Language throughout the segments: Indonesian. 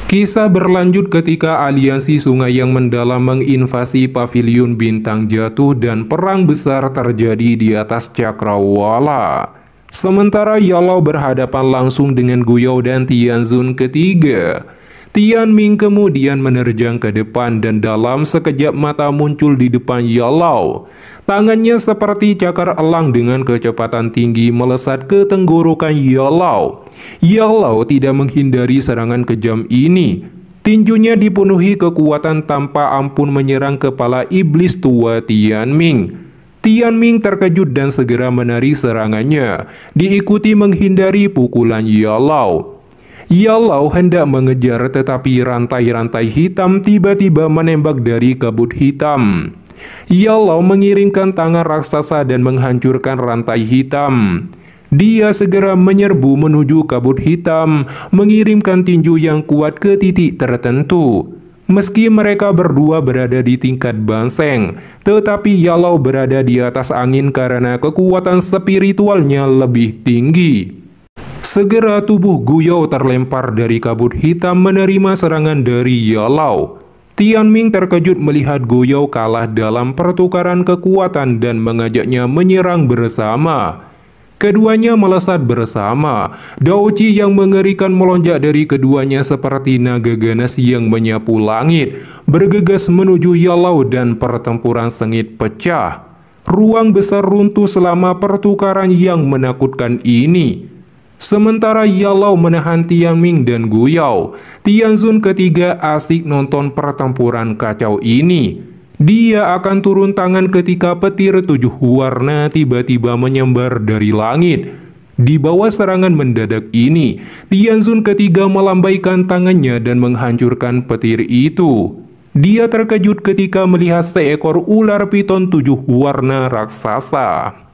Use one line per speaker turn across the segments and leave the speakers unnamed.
Kisah berlanjut ketika aliansi sungai yang mendalam menginvasi paviliun bintang jatuh dan perang besar terjadi di atas cakrawala. Sementara Yalau berhadapan langsung dengan Guyou dan Tianzun ketiga. Tianming kemudian menerjang ke depan dan dalam sekejap mata muncul di depan Yalau. Tangannya seperti cakar elang dengan kecepatan tinggi melesat ke tenggorokan Yalau. Yalau tidak menghindari serangan kejam ini. Tinjunya dipenuhi kekuatan tanpa ampun menyerang kepala iblis tua Tianming. Tianming terkejut dan segera menarik serangannya, diikuti menghindari pukulan Yalau. Yalau hendak mengejar tetapi rantai-rantai hitam tiba-tiba menembak dari kabut hitam. Yalau mengirimkan tangan raksasa dan menghancurkan rantai hitam. Dia segera menyerbu menuju kabut hitam, mengirimkan tinju yang kuat ke titik tertentu. Meski mereka berdua berada di tingkat banseng, tetapi Yalau berada di atas angin karena kekuatan spiritualnya lebih tinggi. Segera tubuh Guyou terlempar dari kabut hitam menerima serangan dari Yalau. Tianming terkejut melihat Guyou kalah dalam pertukaran kekuatan dan mengajaknya menyerang bersama. Keduanya melesat bersama. Daoji yang mengerikan melonjak dari keduanya seperti naga ganas yang menyapu langit, bergegas menuju Yalau dan pertempuran sengit pecah. Ruang besar runtuh selama pertukaran yang menakutkan ini. Sementara Yalau menahan Tianming dan Guyou, Tianzun ketiga asik nonton pertempuran kacau ini. Dia akan turun tangan ketika petir 7 warna tiba-tiba menyambar dari langit. Di bawah serangan mendadak ini, Tianzun ketiga melambaikan tangannya dan menghancurkan petir itu. Dia terkejut ketika melihat seekor ular piton 7 warna raksasa.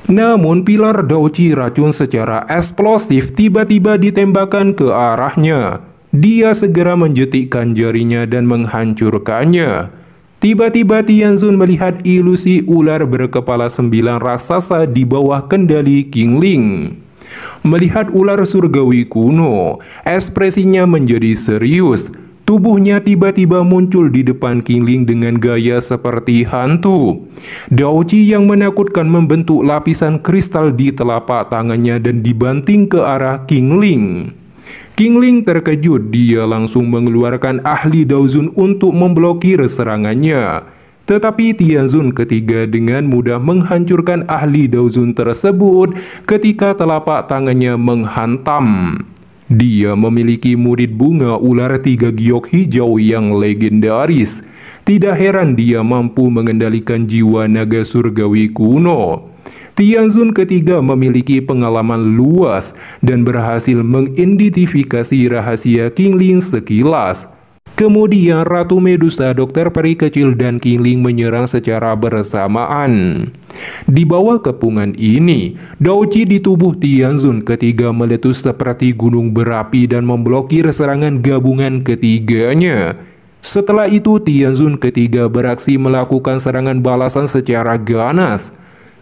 Namun pilar Daoji racun secara eksplosif tiba-tiba ditembakkan ke arahnya. Dia segera menjetikkan jarinya dan menghancurkannya. Tiba-tiba Tianzun melihat ilusi ular berkepala 9 raksasa di bawah kendali Qingling. Melihat ular surgawi kuno, ekspresinya menjadi serius. Tubuhnya tiba-tiba muncul di depan Qingling dengan gaya seperti hantu. Daoji yang menakutkan membentuk lapisan kristal di telapak tangannya dan dibanting ke arah Qingling. Qingling terkejut, dia langsung mengeluarkan ahli Daozun untuk memblokir serangannya. Tetapi Tianzun ketiga dengan mudah menghancurkan ahli Daozun tersebut ketika telapak tangannya menghantam. Dia memiliki murid bunga ular 3 giok hijau yang legendaris. Tidak heran dia mampu mengendalikan jiwa naga surgawi kuno. Tianzun ketiga memiliki pengalaman luas dan berhasil mengidentifikasi rahasia Qingling sekilas. Kemudian Ratu Medusa, Dokter Peri Kecil dan Qingling menyerang secara bersamaan. Di bawah kepungan ini, Daoji di tubuh Tianzun ketiga meletus seperti gunung berapi dan memblokir serangan gabungan ketiganya. Setelah itu Tianzun ketiga beraksi melakukan serangan balasan secara ganas.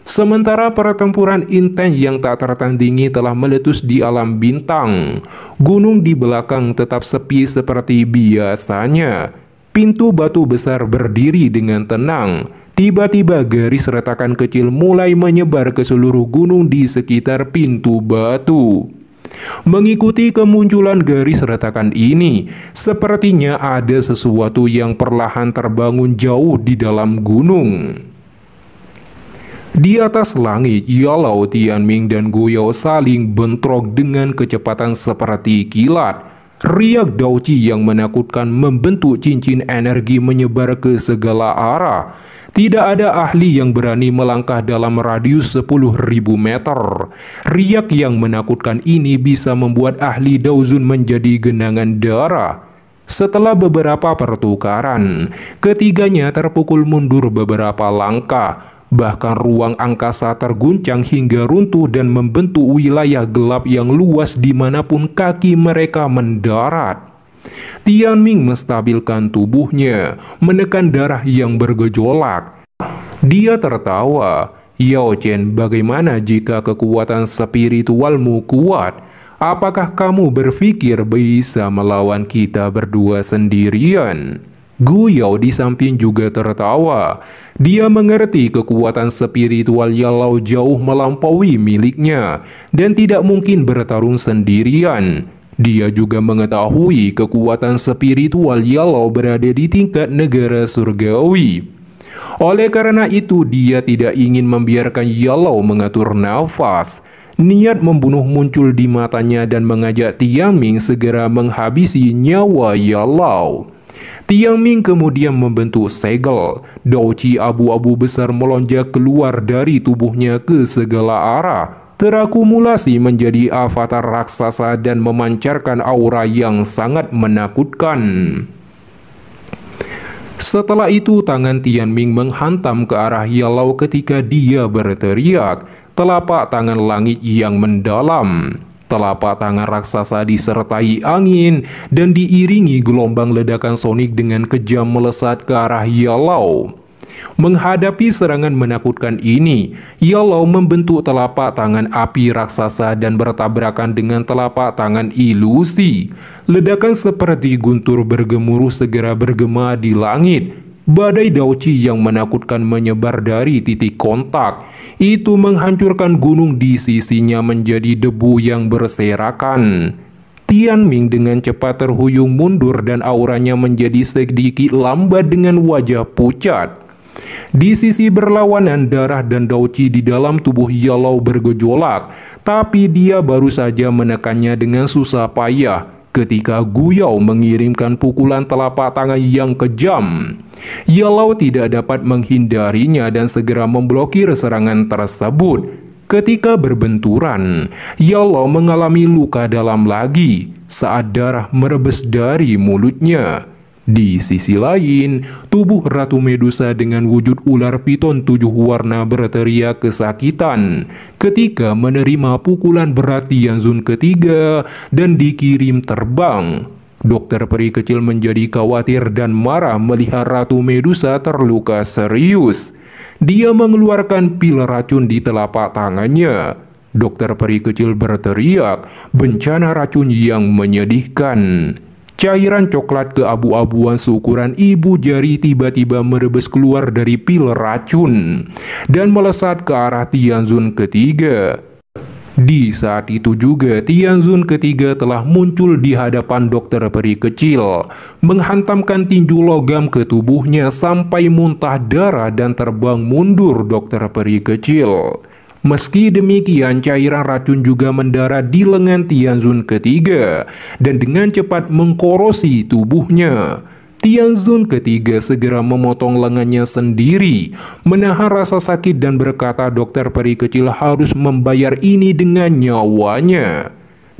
Sementara pertempuran intens yang tak tertandingi telah meletus di alam bintang. Gunung di belakang tetap sepi seperti biasanya. Pintu batu besar berdiri dengan tenang. Tiba-tiba garis retakan kecil mulai menyebar ke seluruh gunung di sekitar pintu batu. Mengikuti kemunculan garis retakan ini, sepertinya ada sesuatu yang perlahan terbangun jauh di dalam gunung. Di atas langit, Yalau, Tianming, dan Guyou saling bentrok dengan kecepatan seperti kilat. Riak Daoji yang menakutkan membentuk cincin energi menyebar ke segala arah. Tidak ada ahli yang berani melangkah dalam radius 10.000 meter. Riak yang menakutkan ini bisa membuat ahli Daozun menjadi genangan darah. Setelah beberapa pertukaran, ketiganya terpukul mundur beberapa langkah. Bahkan ruang angkasa terguncang hingga runtuh dan membentuk wilayah gelap yang luas dimanapun kaki mereka mendarat. Tianming menstabilkan tubuhnya, menekan darah yang bergejolak. Dia tertawa. Yao Chen, bagaimana jika kekuatan spiritualmu kuat? Apakah kamu berpikir bisa melawan kita berdua sendirian?" Gu Yao di samping juga tertawa. Dia mengerti kekuatan spiritual Yalau jauh melampaui miliknya dan tidak mungkin bertarung sendirian. Dia juga mengetahui kekuatan spiritual Yalau berada di tingkat negara surgawi. Oleh karena itu, dia tidak ingin membiarkan Yalau mengatur nafas. Niat membunuh muncul di matanya dan mengajak Tiang Ming segera menghabisi nyawa Yalau. Tiang Ming kemudian membentuk segel. Dauci abu-abu besar melonjak keluar dari tubuhnya ke segala arah, terakumulasi menjadi avatar raksasa dan memancarkan aura yang sangat menakutkan. Setelah itu, tangan Tian Ming menghantam ke arah Yalau ketika dia berteriak, "Telapak tangan langit yang mendalam." Telapak tangan raksasa disertai angin dan diiringi gelombang ledakan sonik dengan kejam melesat ke arah Yalau. Menghadapi serangan menakutkan ini, Yalau membentuk telapak tangan api raksasa dan bertabrakan dengan telapak tangan ilusi. Ledakan seperti guntur bergemuruh segera bergema di langit. Badai Dauci yang menakutkan menyebar dari titik kontak. Itu menghancurkan gunung di sisinya menjadi debu yang berserakan. Tian Ming dengan cepat terhuyung mundur dan auranya menjadi sedikit lambat dengan wajah pucat. Di sisi berlawanan, darah dan Dauci di dalam tubuh Yalau bergejolak, tapi dia baru saja menekannya dengan susah payah ketika Gu Yao mengirimkan pukulan telapak tangan yang kejam. Yalau tidak dapat menghindarinya dan segera memblokir serangan tersebut. Ketika berbenturan, Yalau mengalami luka dalam lagi saat darah merebes dari mulutnya. Di sisi lain, tubuh Ratu Medusa dengan wujud ular piton 7 warna berteriak kesakitan ketika menerima pukulan berat Tianzun ketiga dan dikirim terbang. Dokter peri kecil menjadi khawatir dan marah melihat Ratu Medusa terluka serius. Dia mengeluarkan pil racun di telapak tangannya. Dokter peri kecil berteriak, "Bencana racun yang menyedihkan." Cairan coklat keabu-abuan seukuran ibu jari tiba-tiba merebes keluar dari pil racun dan melesat ke arah Tianzun ketiga. Di saat itu juga Tianzun ketiga telah muncul di hadapan dokter peri kecil, menghantamkan tinju logam ke tubuhnya sampai muntah darah dan terbang mundur dokter peri kecil. Meski demikian, cairan racun juga mendarat di lengan Tianzun ketiga dan dengan cepat mengkorosi tubuhnya. Tianzun ketiga segera memotong lengannya sendiri, menahan rasa sakit dan berkata dokter peri kecil harus membayar ini dengan nyawanya.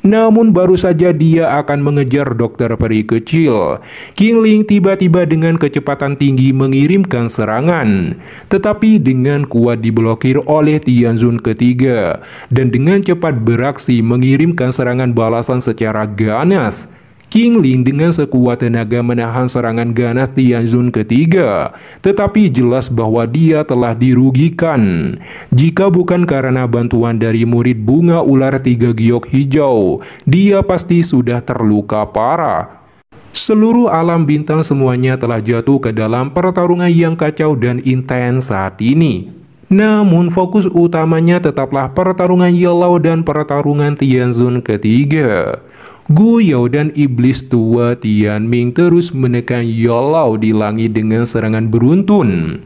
Namun baru saja dia akan mengejar dokter peri kecil, King Ling tiba-tiba dengan kecepatan tinggi mengirimkan serangan, tetapi dengan kuat diblokir oleh Tianzun ketiga dan dengan cepat beraksi mengirimkan serangan balasan secara ganas. King Ling dengan sekuat tenaga menahan serangan ganas Tianzun ketiga, tetapi jelas bahwa dia telah dirugikan. Jika bukan karena bantuan dari murid bunga ular 3 giok hijau, dia pasti sudah terluka parah. Seluruh alam bintang semuanya telah jatuh ke dalam pertarungan yang kacau dan intens saat ini. Namun fokus utamanya tetaplah pertarungan Yalau dan pertarungan Tianzun ketiga. Gu Yao dan iblis tua Tian Ming terus menekan Yalau di langit dengan serangan beruntun.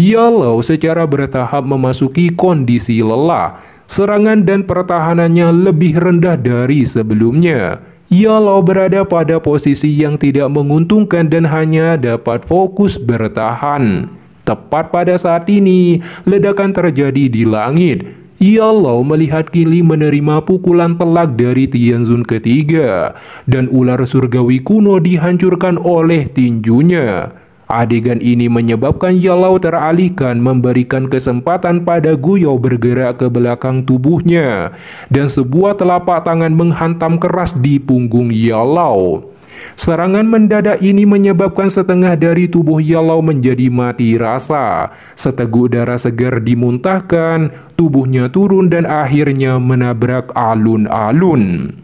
Yalau secara bertahap memasuki kondisi lelah. Serangan dan pertahanannya lebih rendah dari sebelumnya. Yalau berada pada posisi yang tidak menguntungkan dan hanya dapat fokus bertahan. Tepat pada saat ini, ledakan terjadi di langit. Yalau melihat Kili menerima pukulan telak dari Tianzun ketiga, dan ular surgawi kuno dihancurkan oleh tinjunya. Adegan ini menyebabkan Yalau teralihkan memberikan kesempatan pada Gu Yao bergerak ke belakang tubuhnya, dan sebuah telapak tangan menghantam keras di punggung Yalau. Serangan mendadak ini menyebabkan setengah dari tubuh Yalau menjadi mati rasa. Seteguk darah segar dimuntahkan, tubuhnya turun dan akhirnya menabrak alun-alun.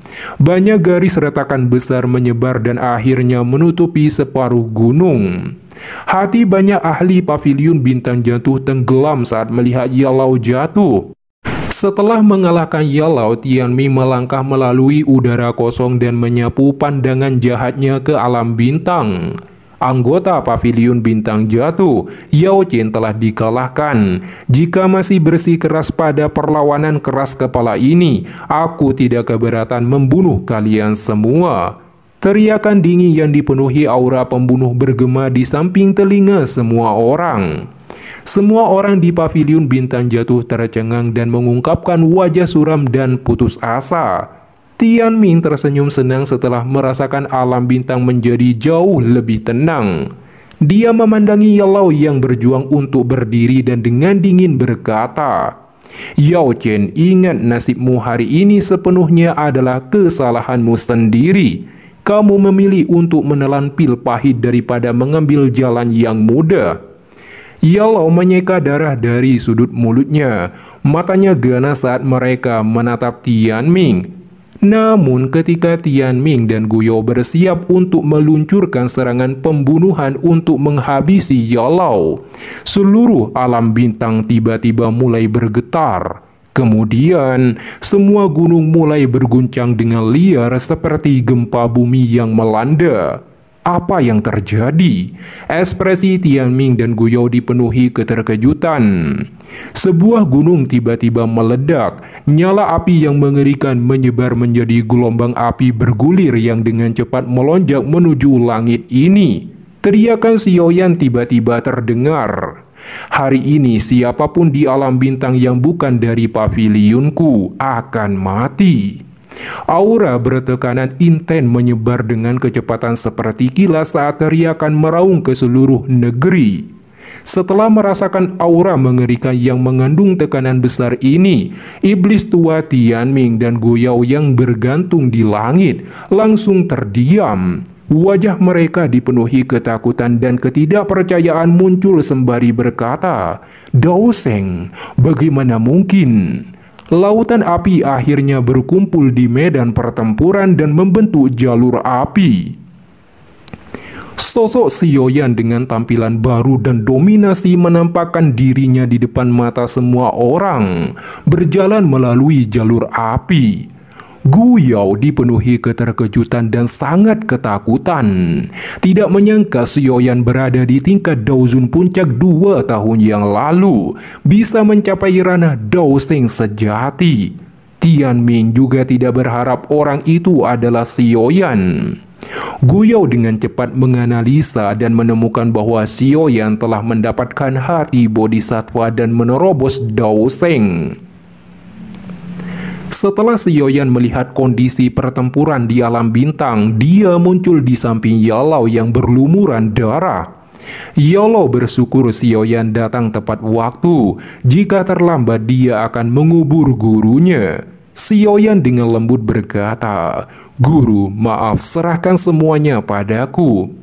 Banyak garis retakan besar menyebar dan akhirnya menutupi separuh gunung. Hati banyak ahli paviliun bintang jatuh tenggelam saat melihat Yalau jatuh. Setelah mengalahkan Yalau, Tianming melangkah melalui udara kosong dan menyapu pandangan jahatnya ke alam bintang. Anggota paviliun bintang jatuh, Yao Chen telah dikalahkan. Jika masih bersikeras pada perlawanan keras kepala ini, aku tidak keberatan membunuh kalian semua. Teriakan dingin yang dipenuhi aura pembunuh bergema di samping telinga semua orang. Semua orang di paviliun bintang jatuh tercengang dan mengungkapkan wajah suram dan putus asa. Tianming tersenyum senang setelah merasakan alam bintang menjadi jauh lebih tenang. Dia memandangi Yalau yang berjuang untuk berdiri dan dengan dingin berkata, "Yao Chen, ingat nasibmu hari ini sepenuhnya adalah kesalahanmu sendiri. Kamu memilih untuk menelan pil pahit daripada mengambil jalan yang mudah." Yalau menyeka darah dari sudut mulutnya. Matanya ganas saat mereka menatap Tianming. Namun ketika Tianming dan Guyo bersiap untuk meluncurkan serangan pembunuhan untuk menghabisi Yalau, seluruh alam bintang tiba-tiba mulai bergetar. Kemudian, semua gunung mulai berguncang dengan liar seperti gempa bumi yang melanda. Apa yang terjadi? Ekspresi Tianming dan Guyo dipenuhi keterkejutan. Sebuah gunung tiba-tiba meledak. Nyala api yang mengerikan menyebar menjadi gelombang api bergulir yang dengan cepat melonjak menuju langit ini. Teriakan Xiaoyan tiba-tiba terdengar. Hari ini siapapun di alam bintang yang bukan dari paviliunku akan mati. Aura bertekanan intens menyebar dengan kecepatan seperti kilat saat teriakan meraung ke seluruh negeri. Setelah merasakan aura mengerikan yang mengandung tekanan besar ini, iblis tua Tianming dan Guyo yang bergantung di langit langsung terdiam. Wajah mereka dipenuhi ketakutan dan ketidakpercayaan muncul sembari berkata, "Dao Sheng, bagaimana mungkin?" Lautan api akhirnya berkumpul di medan pertempuran dan membentuk jalur api. Sosok Xiaoyan dengan tampilan baru dan dominasi menampakkan dirinya di depan mata semua orang, berjalan melalui jalur api. Guyo dipenuhi keterkejutan dan sangat ketakutan. Tidak menyangka Xiaoyan berada di tingkat Daozun puncak 2 tahun yang lalu, bisa mencapai ranah Dao Sheng sejati. Tianming juga tidak berharap orang itu adalah Xiaoyan. Guyo dengan cepat menganalisa dan menemukan bahwa Xiaoyan telah mendapatkan hati bodhisattva dan menerobos Dao Sheng. Setelah Xiaoyan melihat kondisi pertempuran di alam bintang, dia muncul di samping Yalau yang berlumuran darah. Yalau bersyukur Xiaoyan datang tepat waktu. Jika terlambat, dia akan mengubur gurunya. Xiaoyan dengan lembut berkata, "Guru, maaf, serahkan semuanya padaku."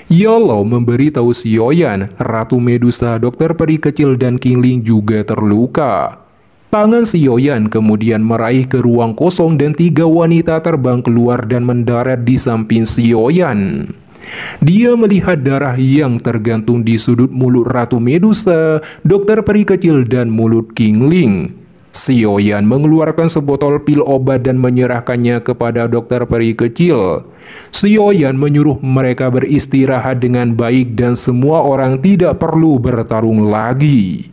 Yalau memberitahu Xiaoyan, Ratu Medusa, dokter peri kecil dan Qingling juga terluka. Tangan Xiaoyan kemudian meraih ke ruang kosong dan 3 wanita terbang keluar dan mendarat di samping Xiaoyan. Dia melihat darah yang tergantung di sudut mulut Ratu Medusa, dokter peri kecil dan mulut Qingling. Xiaoyan mengeluarkan sebotol pil obat dan menyerahkannya kepada dokter peri kecil. Xiaoyan menyuruh mereka beristirahat dengan baik dan semua orang tidak perlu bertarung lagi.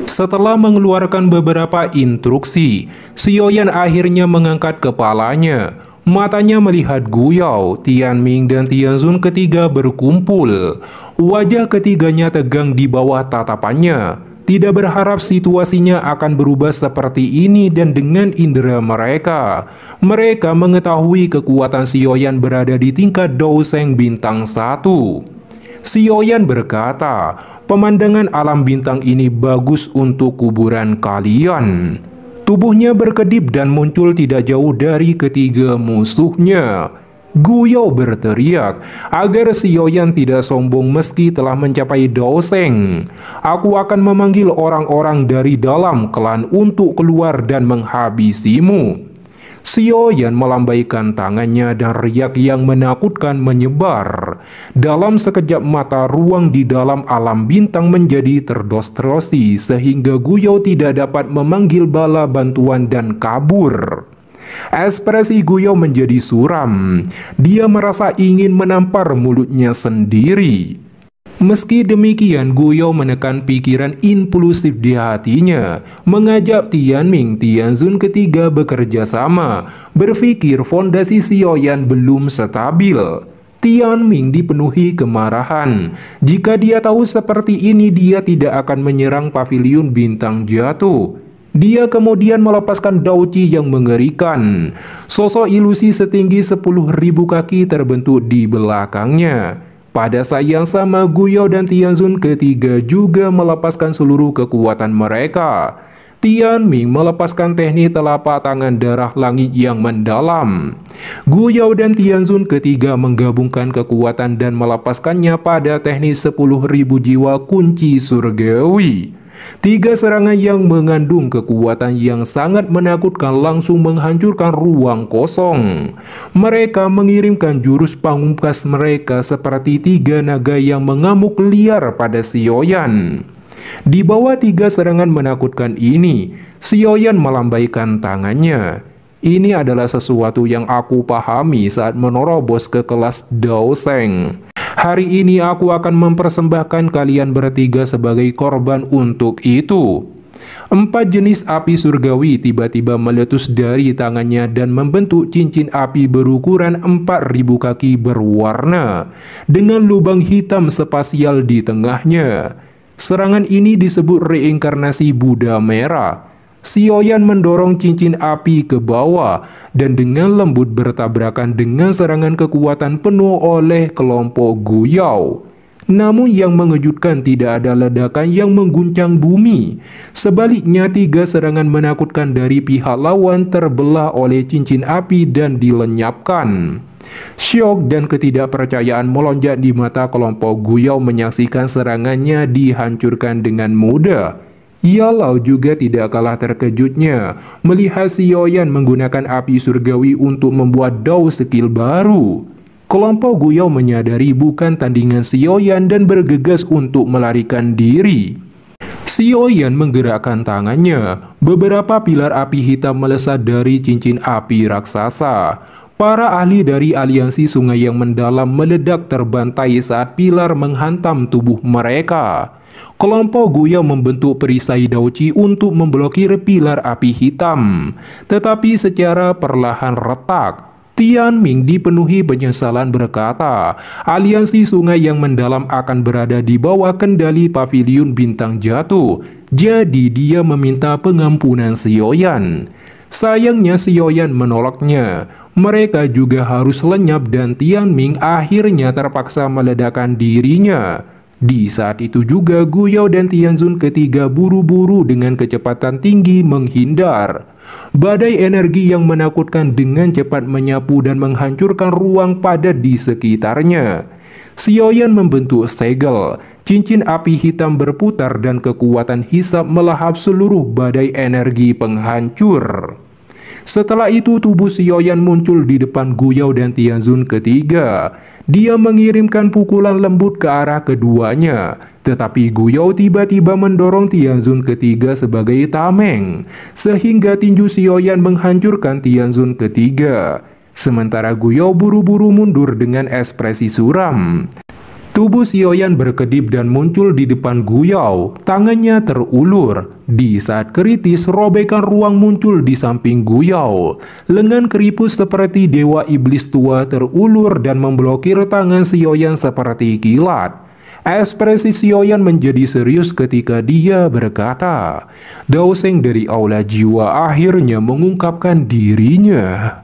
Setelah mengeluarkan beberapa instruksi, Xiaoyan akhirnya mengangkat kepalanya. Matanya melihat Guyo, Tianming dan Tianzun ketiga berkumpul. Wajah ketiganya tegang di bawah tatapannya. Tidak berharap situasinya akan berubah seperti ini dan dengan indera mereka. Mereka mengetahui kekuatan Xiaoyan berada di tingkat Dao Sheng bintang 1. Xiaoyan berkata, "Pemandangan alam bintang ini bagus untuk kuburan kalian." Tubuhnya berkedip dan muncul tidak jauh dari ketiga musuhnya. Guyo berteriak agar Xiaoyan tidak sombong meski telah mencapai Daoseng. Aku akan memanggil orang-orang dari dalam klan untuk keluar dan menghabisimu. Xiaoyan melambaikan tangannya dan riak yang menakutkan menyebar. Dalam sekejap mata ruang di dalam alam bintang menjadi terdistorsi sehingga Guyo tidak dapat memanggil bala bantuan dan kabur. Ekspresi Guyo menjadi suram. Dia merasa ingin menampar mulutnya sendiri. Meski demikian, Guyo menekan pikiran impulsif di hatinya, mengajak Tianming, Tianzun ketiga bekerja sama, berpikir fondasi Xiaoyan belum stabil. Tianming dipenuhi kemarahan. Jika dia tahu seperti ini, dia tidak akan menyerang paviliun bintang jatuh. Dia kemudian melepaskan Daoqi yang mengerikan. Sosok ilusi setinggi 10.000 kaki terbentuk di belakangnya. Pada saat yang sama, Guyo dan Tianzun ketiga juga melepaskan seluruh kekuatan mereka. Tianming melepaskan teknik telapak tangan darah langit yang mendalam. Guyo dan Tianzun ketiga menggabungkan kekuatan dan melepaskannya pada teknik 10.000 jiwa kunci surgawi. 3 serangan yang mengandung kekuatan yang sangat menakutkan langsung menghancurkan ruang kosong. Mereka mengirimkan jurus pamungkas mereka seperti 3 naga yang mengamuk liar pada Xiaoyan. Di bawah 3 serangan menakutkan ini, Xiaoyan melambaikan tangannya. Ini adalah sesuatu yang aku pahami saat menerobos ke kelas Daoseng. Hari ini aku akan mempersembahkan kalian bertiga sebagai korban untuk itu. 4 jenis api surgawi tiba-tiba meletus dari tangannya dan membentuk cincin api berukuran 4.000 kaki berwarna, dengan lubang hitam spasial di tengahnya. Serangan ini disebut reinkarnasi Buddha merah. Xiaoyan mendorong cincin api ke bawah dan dengan lembut bertabrakan dengan serangan kekuatan penuh oleh kelompok Guyo. Namun yang mengejutkan, tidak ada ledakan yang mengguncang bumi. Sebaliknya 3 serangan menakutkan dari pihak lawan terbelah oleh cincin api dan dilenyapkan. Syok dan ketidakpercayaan melonjak di mata kelompok Guyo menyaksikan serangannya dihancurkan dengan mudah. Yalao juga tidak kalah terkejutnya melihat Xiaoyan menggunakan api surgawi untuk membuat Dao skill baru. Kelompok Guyo menyadari bukan tandingan Xiaoyan dan bergegas untuk melarikan diri. Xiaoyan menggerakkan tangannya. Beberapa pilar api hitam melesat dari cincin api raksasa. Para ahli dari aliansi sungai yang mendalam meledak terbantai saat pilar menghantam tubuh mereka. Kelompok Guyo membentuk perisai Daoqi untuk memblokir pilar api hitam, tetapi secara perlahan retak. Tianming dipenuhi penyesalan berkata, aliansi sungai yang mendalam akan berada di bawah kendali paviliun bintang jatuh, jadi dia meminta pengampunan Xiaoyan. Sayangnya Xiaoyan menolaknya. Mereka juga harus lenyap dan Tianming akhirnya terpaksa meledakkan dirinya. Di saat itu juga Guyo dan Tianzun ketiga buru-buru dengan kecepatan tinggi menghindar. Badai energi yang menakutkan dengan cepat menyapu dan menghancurkan ruang padat di sekitarnya. Xiaoyan membentuk segel, cincin api hitam berputar dan kekuatan hisap melahap seluruh badai energi penghancur. Setelah itu tubuh Xiaoyan muncul di depan Guyo dan Tianzun ketiga. Dia mengirimkan pukulan lembut ke arah keduanya, tetapi Guyo tiba-tiba mendorong Tianzun ketiga sebagai tameng, sehingga tinju Xiaoyan menghancurkan Tianzun ketiga. Sementara Guyo buru-buru mundur dengan ekspresi suram. Tubuh Xiaoyan berkedip dan muncul di depan Guyo. Tangannya terulur. Di saat kritis, robekan ruang muncul di samping Guyo. Lengan keriput seperti dewa iblis tua terulur dan memblokir tangan Xiaoyan seperti kilat. Ekspresi Xiaoyan menjadi serius ketika dia berkata, Daoseng dari Aula Jiwa akhirnya mengungkapkan dirinya.